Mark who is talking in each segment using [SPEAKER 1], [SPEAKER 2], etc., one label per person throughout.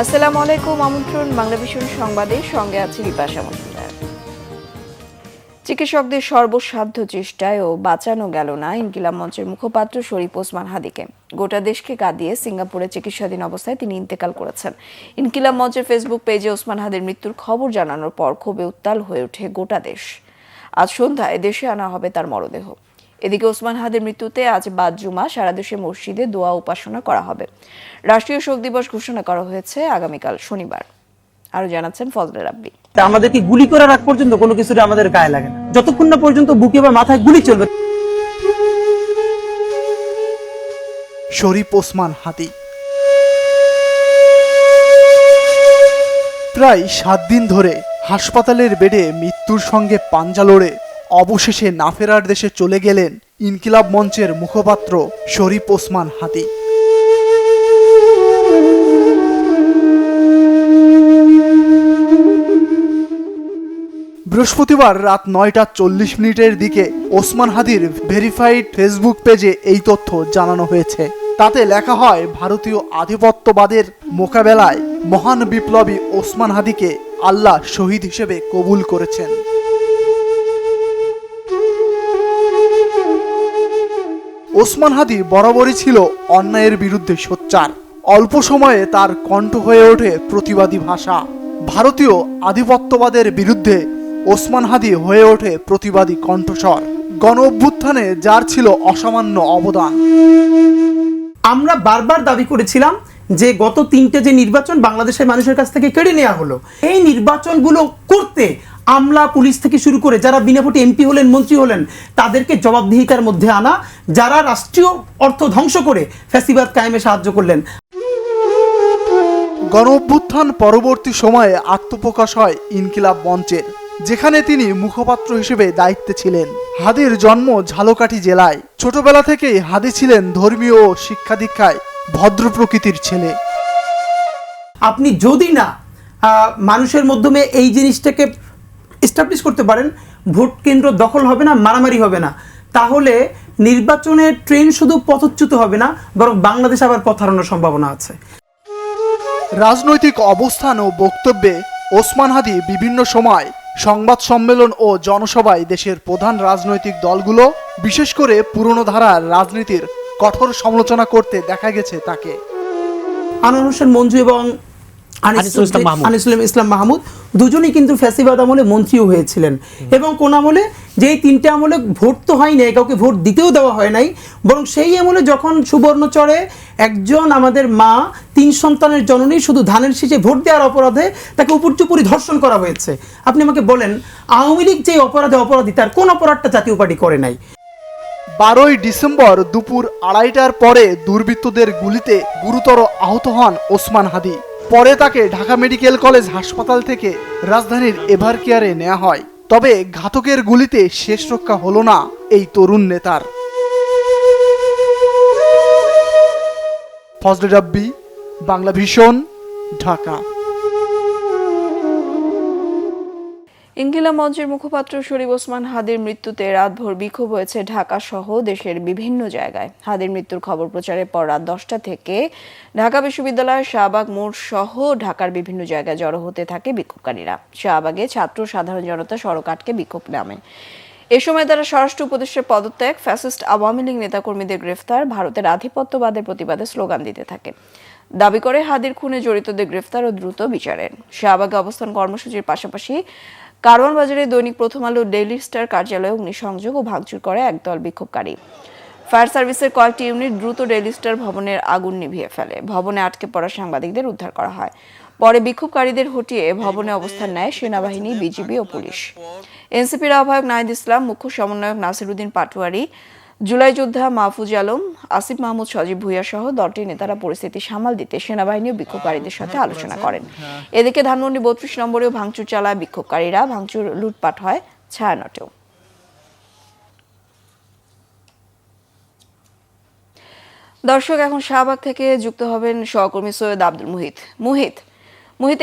[SPEAKER 1] আসসালামু আলাইকুম, আমন্ত্রণ বাংলা ভিশন সংবাদে, সঙ্গে আছি বিপাশা মজুমদার। চিকিৎসকদের সর্বসাধ্য চেষ্টায়ও বাঁচানো গেল না ইনকিলাব মঞ্চের মুখপাত্র শরীফ ওসমান হাদীকে। গোটা দেশকে কাঁদিয়ে সিঙ্গাপুরে চিকিৎসাধীন অবস্থায় তিনি ইন্তেকাল করেছেন। ইনকিলাব মঞ্চের ফেসবুক পেজে ওসমান হাদীর মৃত্যুর খবর জানানোর পর ক্ষোভে উত্তাল হয়ে ওঠে গোটা দেশ। আজ সন্ধ্যায় দেশে আনা হবে তার মরদেহ। এদিকে ওসমান হাদীর মৃত্যুতে আজ বাদ জুমা সারা দেশে মসজিদে দোয়া উপাসনা করা হবে। রাষ্ট্রীয় শোক দিবস ঘোষণা করা হয়েছে আগামীকাল শনিবার। আরো জানাচ্ছেন ফজলে রাব্বি।
[SPEAKER 2] আমাদেরকে গুলি করার আগ পর্যন্ত কোনো কিছুটা আমাদের গায়ে লাগে না, যতক্ষণ না পর্যন্ত বুকে বা মাথায় গুলি চলবে।
[SPEAKER 3] শরীফ ওসমান হাদী প্রায় 7 দিন ধরে হাসপাতালের বেডে মৃত্যুর সঙ্গে পাঞ্জা লড়ে অবশেষে না ফেরার দেশে চলে গেলেন ইনকিলাব মঞ্চের মুখপাত্র শরীফ ওসমান হাদী। বৃহস্পতিবার রাত 9:40 দিকে ওসমান হাদীর ভেরিফাইড ফেসবুক পেজে এই তথ্য জানানো হয়েছে। তাতে লেখা হয়, ভারতীয় আধিপত্যবাদের মোকাবেলায় মহান বিপ্লবী ওসমান হাদীকে আল্লাহ শহীদ হিসেবে কবুল করেছেন। ওসমান হাদী বরাবরই ছিল অন্যায়ের বিরুদ্ধে সোচ্চার। অল্প সময়ে তার কণ্ঠ হয়ে ওঠে প্রতিবাদী ভাষা। ভারতীয় আধিপত্যবাদের বিরুদ্ধে ওসমান হাদী হয়ে ওঠে প্রতিবাদী কণ্ঠস্বর। গণ অভ্যুত্থানে যার ছিল অসামান্য অবদান।
[SPEAKER 2] আমরা বারবার দাবি করেছিলাম যে গত 3টে যে নির্বাচন বাংলাদেশের মানুষের কাছ থেকে কেড়ে নেওয়া হলো, এই নির্বাচনগুলো করতে আমলা পুলিশ থেকে শুরু করে যারা বিনা ভোটে এমপি হলেন, মন্ত্রী হলেন, তাদেরকে জবাবদিহিতার মধ্যে আনা, যারা রাষ্ট্রীয় অর্থ ধ্বংস করে ফ্যাসিবাদ কায়েমে সাহায্য করলেন।
[SPEAKER 3] গণ অভ্যুত্থান পরবর্তী সময়ে আত্মপ্রকাশ হয় ইনকিলাব মঞ্চের, যেখানে তিনি মুখপাত্র হিসেবে দায়িত্বে ছিলেন। হাদীর জন্ম ঝালকাঠি জেলায়। ছোটবেলা থেকেই হাদী ছিলেন ধর্মীয় ও শিক্ষা দীক্ষায় ভদ্র প্রকৃতির ছেলে।
[SPEAKER 2] আপনি যদি না মানুষের মাধ্যমে এই জিনিসটাকে এস্টাবলিশ করতে পারেন, ভোট কেন্দ্র দখল হবে না, মারামারি হবে না, তাহলে নির্বাচনের ট্রেন শুধু পথচ্যুত হবে না, বরং বাংলাদেশ আবার পথ হারানোর সম্ভাবনা আছে।
[SPEAKER 3] রাজনৈতিক অবস্থান ও বক্তব্যে ওসমান হাদী বিভিন্ন সময় সংবাদ সম্মেলন ও জনসভায় দেশের প্রধান রাজনৈতিক দলগুলো, বিশেষ করে পুরনো ধারার রাজনীতির কঠোর সমালোচনা করতে দেখা গেছে তাকে।
[SPEAKER 2] আনোয়ার হোসেন মঞ্জু এবং আনিসুল ইসলাম মাহমুদ দুজনেই কিন্তু ফ্যাসিবাদ আমলে মন্ত্রীও হয়েছিলেন, এবং কোন আমলে যেই 3টে আমলে ভোট তো হয় নাই, কাউকে ভোট দিতেও দেওয়া হয় নাই, বরং সেই আমলে যখন সুবর্ণচরে একজন আমাদের মা 3 সন্তানের জননী শুধু ধানের শীষে ভোট দেওয়ার অপরাধে তাকে উপর্যুপরি ধর্ষণ করা হয়েছে। আপনি আমাকে বলেন, আওয়ামী লীগ যে অপরাধী তার কোন অপরাধটা জাতীয় পার্টি করে নাই?
[SPEAKER 3] 12ই ডিসেম্বর দুপুর 2:30টার পরে দুর্বৃত্তদের গুলিতে গুরুতর আহত হন ওসমান হাদী। পরে তাকে ঢাকা মেডিকেল কলেজ হাসপাতাল থেকে রাজধানীর এভার কেয়ারে নেওয়া হয়। তবে ঘাতকের গুলিতে শেষ রক্ষা হলো না এই তরুণ নেতার। ফজলে রাব্বি, বাংলা ভিশন, ঢাকা।
[SPEAKER 1] ইনকিলাব মঞ্চের মুখপাত্র শরীফ ওসমান হাদীর মৃত্যুতে রাতভর বিক্ষোভ হয়েছে ঢাকা সহ দেশের বিভিন্ন জায়গায়। হাদীর মৃত্যুর খবর প্রচারের পর রাত 10টা থেকে ঢাকা বিশ্ববিদ্যালয়ের শাহবাগ মোড় সহ ঢাকার বিভিন্ন জায়গায় জড়ো হতে থাকে বিক্ষোভকারীরা। শাহবাগে ছাত্র সাধারণ জনতা সড়ক আটকে বিক্ষোভ নামে। এ সময় তারা স্বরাষ্ট্র উপদেষ্টার পদত্যাগ, ফ্যাসিস্ট আওয়ামী লীগ নেতাকর্মীদের গ্রেফতার, ভারতের আধিপত্যবাদের প্রতিবাদে স্লোগান দিতে থাকে। দাবি করে হাদীর খুনে জড়িতদের গ্রেফতার ও দ্রুত বিচারের। শাহবাগে অবস্থান কর্মসূচির পাশাপাশি কারওয়ান বাজারে দৈনিক প্রথম আলো, ডেইলি স্টার কার্যালয়ে অগ্নিসংযোগ ও ভাঙচুর করে একদল বিক্ষোভকারী। ফায়ার সার্ভিসের কয়েকটি ইউনিট দ্রুত ডেইলি স্টার ভবনের আগুন নিভিয়ে ফেলে। ভবনে আটকে পড়া সাংবাদিকদের উদ্ধার করা হয়। পরে বিক্ষোভকারীদের হটিয়ে ভবনে অবস্থান নেয় সেনাবাহিনী, বিজিবি ও পুলিশ। এনসিপির আহ্বায়ক নাহিদ ইসলাম, মুখ্য সমন্বয়ক নাসিরউদ্দিন পাটোয়ারি, জুলাই যোদ্ধা মাহফুজ আলম, আসিফ মাহমুদ, সজীব ভুইয়া সহ দলটির নেতারা পরিস্থিতি সামাল দিতে সেনাবাহিনী ও বিক্ষোভকারীদের সাথে আলোচনা করেন। এদিকে ধানমন্ডি 32 নম্বরেও ভাঙচুর চালায় বিক্ষোভকারীরা। ভাঙচুর, লুটপাট হয় ছায়ানটেও। দর্শক, এখন শাহবাগ থেকে যুক্ত হবেন সহকর্মী সৈয়দ আব্দুল মুহিত।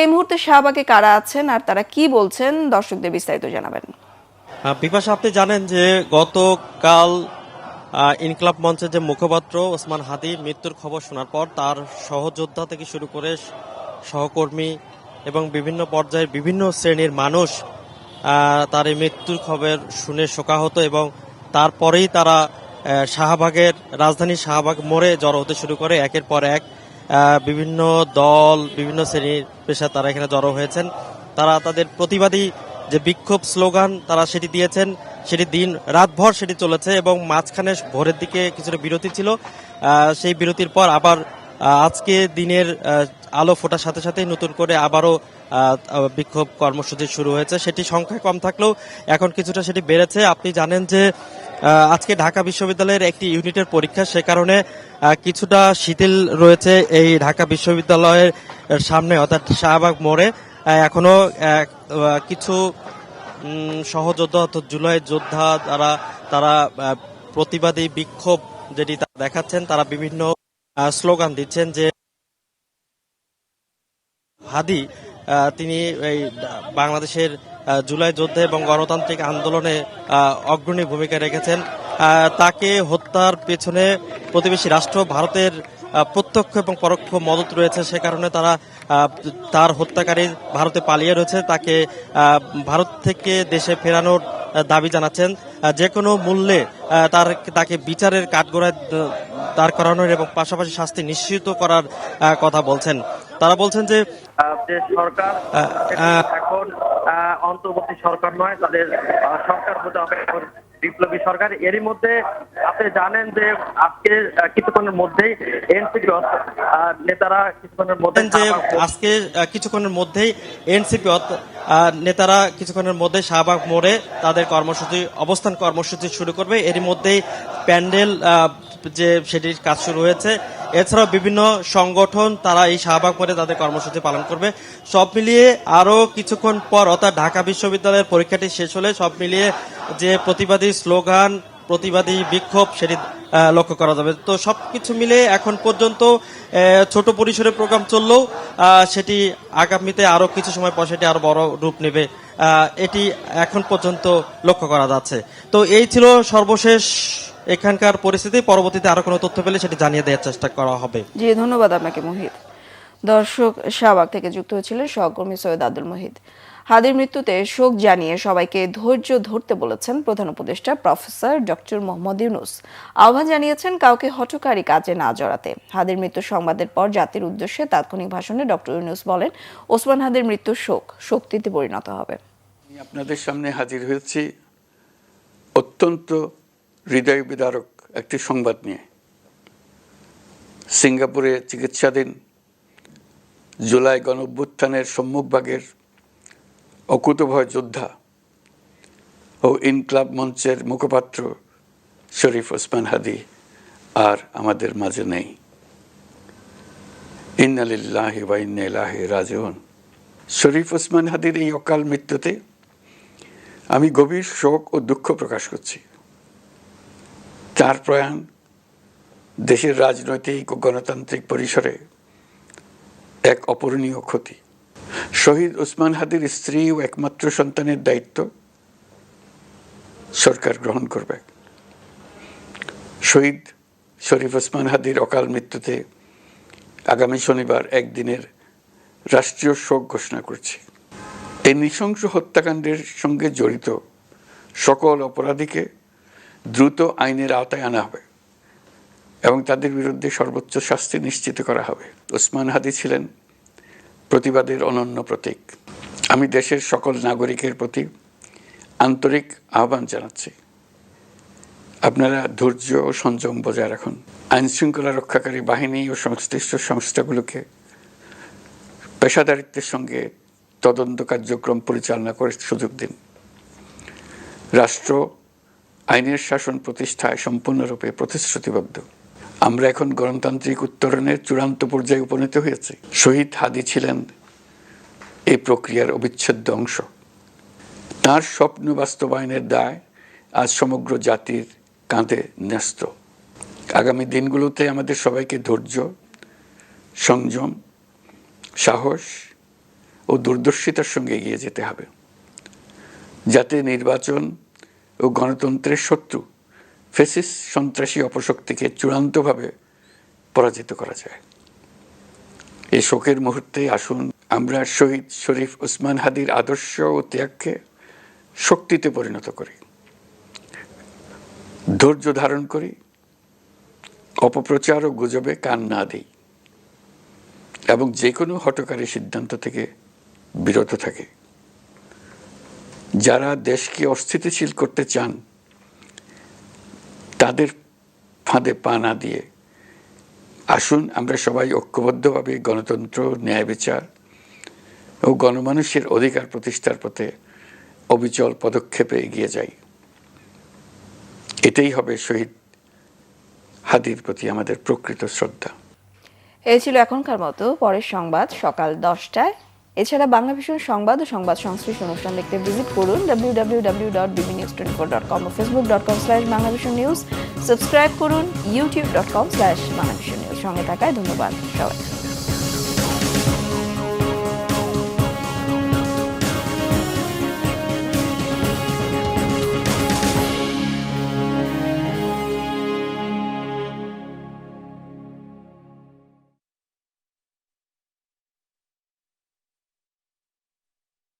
[SPEAKER 1] এই মুহূর্তে শাহবাগে কারা আছেন আর তারা কি বলছেন, দর্শকদের বিস্তারিত জানাবেন।
[SPEAKER 4] বিপাশা, আপনি জানেন যে গতকাল ইনকিলাব মঞ্চের যে মুখপাত্র ওসমান হাদী মৃত্যুর খবর শোনার পর তার সহযোদ্ধা থেকে শুরু করে সহকর্মী এবং বিভিন্ন পর্যায়ের বিভিন্ন শ্রেণীর মানুষ তার এই মৃত্যুর খবর শুনে শোকাহত, এবং তারপরেই তারা শাহবাগের রাজধানী শাহবাগ মোড়ে জড়ো হতে শুরু করে। একের পর এক বিভিন্ন দল, বিভিন্ন শ্রেণীর পেশা তারা এখানে জড়ো হয়েছেন। তারা তাদের প্রতিবাদী যে বিক্ষোভ স্লোগান তারা সেটি দিয়েছেন, সেটি দিন রাতভর সেটি চলেছে, এবং মাঝখানে ভোরের দিকে কিছুটা বিরতি ছিল। সেই বিরতির পর আবার আজকে দিনের আলো ফোটার সাথে সাথে নতুন করে আবারও বিক্ষোভ কর্মসূচি শুরু হয়েছে। সেটি সংখ্যায় কম থাকলেও এখন কিছুটা সেটি বেড়েছে। আপনি জানেন যে আজকে ঢাকা বিশ্ববিদ্যালয়ের একটি ইউনিটের পরীক্ষা, সে কারণে কিছুটা শিথিল রয়েছে এই ঢাকা বিশ্ববিদ্যালয়ের সামনে অর্থাৎ শাহবাগ মোড়ে। এখনো কিছু সহযোদ্ধা অর্থাৎ জুলাই যোদ্ধা তারা প্রতিবাদী বিক্ষোভ যেটি তারা দেখাচ্ছেন, তারা বিভিন্ন স্লোগান দিচ্ছেন যে হাদি তিনি এই বাংলাদেশের জুলাই যুদ্ধে এবং গণতান্ত্রিক আন্দোলনে অগ্রণী ভূমিকা রেখেছেন। তাকে হত্যার পেছনে প্রতিবেশী রাষ্ট্র ভারতের প্রত্যক্ষ এবং পরোক্ষ মদত রয়েছে, সে কারণে তার হত্যাকারী ভারতে পালিয়ে রয়েছে। তাকে ভারত থেকে দেশে ফেরানোর দাবি জানাচ্ছেন। যে কোনো মূল্যে তাকে বিচারের কাঠগড়ায় দাঁড় করানোর এবং পাশাপাশি শাস্তি নিশ্চিত করার কথা বলছেন। তারা বলছেন যে
[SPEAKER 5] সরকার এখন অন্তর্বর্তী সরকার নয়, তাদের সরকার হতে হবে বিপ্লবী সরকার। এরই মধ্যে আপনি জানেন যে আজকে কিছুক্ষণের মধ্যেই এনসিপি নেতারা
[SPEAKER 4] কিছুক্ষণের মধ্যেই এনসিপি নেতারা কিছুক্ষণের মধ্যে শাহবাগ মোড়ে তাদের অবস্থান কর্মসূচি শুরু করবে। এরই মধ্যেই প্যান্ডেল যে সেটির কাজ শুরু হয়েছে। এছাড়াও বিভিন্ন সংগঠন তারা এই শাহবাগ মোড়ে তাদের কর্মসূচি পালন করবে। সব মিলিয়ে আরো কিছুক্ষণ পর অর্থাৎ ঢাকা বিশ্ববিদ্যালয়ের পরীক্ষাটি শেষ হলে সব মিলিয়ে যে প্রতিবাদী স্লোগান, প্রতিবাদী বিক্ষোভ সেটি লক্ষ্য করা যাবে। তো সবকিছু মিলে এখন পর্যন্ত ছোট পরিসরে প্রোগ্রাম চললেও সেটি আগামীতে আরো কিছু সময় পর সেটি আরো বড় রূপ নেবে, এটি এখন পর্যন্ত লক্ষ্য করা যাচ্ছে। তো এই ছিল সর্বশেষ এখানকার পরিস্থিতি। পরবর্তীতে আরো কোনো তথ্য পেলে সেটি জানিয়ে দেওয়ার চেষ্টা করা হবে।
[SPEAKER 1] জি, ধন্যবাদ আপনাকে মোহিত। দর্শক, শাহবাগ থেকে যুক্ত হয়েছিলেন সহকর্মী সৈয়দ আব্দুল মুহিত। হাদির মৃত্যুতে শোক জানিয়ে সবাইকে ধৈর্য ধরতে বলেছেন প্রধান উপদেষ্টা প্রফেসর ডক্টর মোহাম্মদ ইউনূস। আহ্বান জানিয়েছেন কাউকে হঠকারী কাজে না জড়াতে। হাদির মৃত্যুর সংবাদের পর জাতির উদ্দেশ্যে তাৎক্ষণিক ভাষণে ডক্টর ইউনূস বলেন, ওসমান হাদির মৃত্যুর শোক শক্তিতে পরিণত হবে।
[SPEAKER 6] আমি আপনাদের সামনে হাজির হয়েছি অত্যন্ত হৃদয় বিদারক একটি সংবাদ নিয়ে। সিঙ্গাপুরে চিকিৎসাধীন জুলাই গণঅভ্যুত্থানের সম্মুখভাগের অকুতভয় যোদ্ধা ও ইনকলাব মঞ্চের মুখপাত্র শরীফ ওসমান হাদি আর আমাদের মাঝে নেই। ইন্না লিল্লাহি ওয়া ইন্না ইলাইহি রাজিউন। শরীফ ওসমান হাদির এই অকাল মৃত্যুতে আমি গভীর শোক ও দুঃখ প্রকাশ করছি। তার প্রয়াণ দেশের রাজনৈতিক ও গণতান্ত্রিক পরিসরে এক অপূরণীয় ক্ষতি। শহীদ ওসমান হাদির স্ত্রী ও একমাত্র সন্তানের দায়িত্ব সরকার গ্রহণ করবে। শহীদ শরীফ ওসমান হাদির অকাল মৃত্যুতে আগামী শনিবার একদিনের রাষ্ট্রীয় শোক ঘোষণা করছি। এই নৃশংস হত্যাকাণ্ডের সঙ্গে জড়িত সকল অপরাধীকে দ্রুত আইনের আওতায় আনা হবে এবং তাদের বিরুদ্ধে সর্বোচ্চ শাস্তি নিশ্চিত করা হবে। ওসমান হাদি ছিলেন প্রতিবাদের অনন্য প্রতীক। আমি দেশের সকল নাগরিকের প্রতি আন্তরিক আহ্বান জানাচ্ছি, আপনারা ধৈর্য ও সংযম বজায় রাখুন। আইন শৃঙ্খলা রক্ষাকারী বাহিনী ও সংশ্লিষ্ট সংস্থাগুলোকে পেশাদারিত্বের সঙ্গে তদন্ত কার্যক্রম পরিচালনা করে সুযোগ দিন। রাষ্ট্র আইনের শাসন প্রতিষ্ঠায় সম্পূর্ণরূপে প্রতিশ্রুতিবদ্ধ। আমরা এখন গণতান্ত্রিক উত্তরণের চূড়ান্ত পর্যায়ে উপনীত হয়েছি। শহীদ হাদি ছিলেন এই প্রক্রিয়ার অবিচ্ছেদ্য অংশ। তার স্বপ্ন বাস্তবায়নের দায় আজ সমগ্র জাতির কাঁধে ন্যস্ত। আগামী দিনগুলোতে আমাদের সবাইকে ধৈর্য, সংযম, সাহস ও দূরদর্শিতার সঙ্গে এগিয়ে যেতে হবে, যাতে নির্বাচন ও গণতন্ত্রের শত্রু ফ্যাসিস্ট সন্ত্রাসী অপশক্তিকে চূড়ান্তভাবে পরাজিত করা যায়। এই শোকের মুহূর্তে আসুন আমরা শহীদ শরীফ ওসমান হাদির আদর্শ ও ত্যাগকে শক্তিতে পরিণত করি, ধৈর্য ধারণ করি, অপপ্রচার ও গুজবে কান না দিই এবং যে কোনো হঠকারী সিদ্ধান্ত থেকে বিরত থাকে। যারা দেশকে অস্থিতিশীল করতে চান তাদের ফাঁদে পা না দিয়ে আসুন আমরা সবাই ঐক্যবদ্ধভাবে গণতন্ত্র, ন্যায় বিচার ও গণমানুষের অধিকার প্রতিষ্ঠার পথে অবিচল পদক্ষেপে এগিয়ে যাই। এটাই হবে শহীদ হাদির প্রতি আমাদের প্রকৃত শ্রদ্ধা।
[SPEAKER 1] এই ছিল এখনকার মতো। পরের সংবাদ সকাল 10টায়। এছাড়া বাংলাভিশন সংবাদ ও সংবাদ সংশ্লিষ্ট অনুষ্ঠান দেখতে ভিজিট করুন www.bbnews24.com ও facebook.com/বাংলাভিশন নিউজ। সাবস্ক্রাইব করুন youtube.com/বাংলাভিশন নিউজ। সঙ্গে থাকায় ধন্যবাদ সবাই।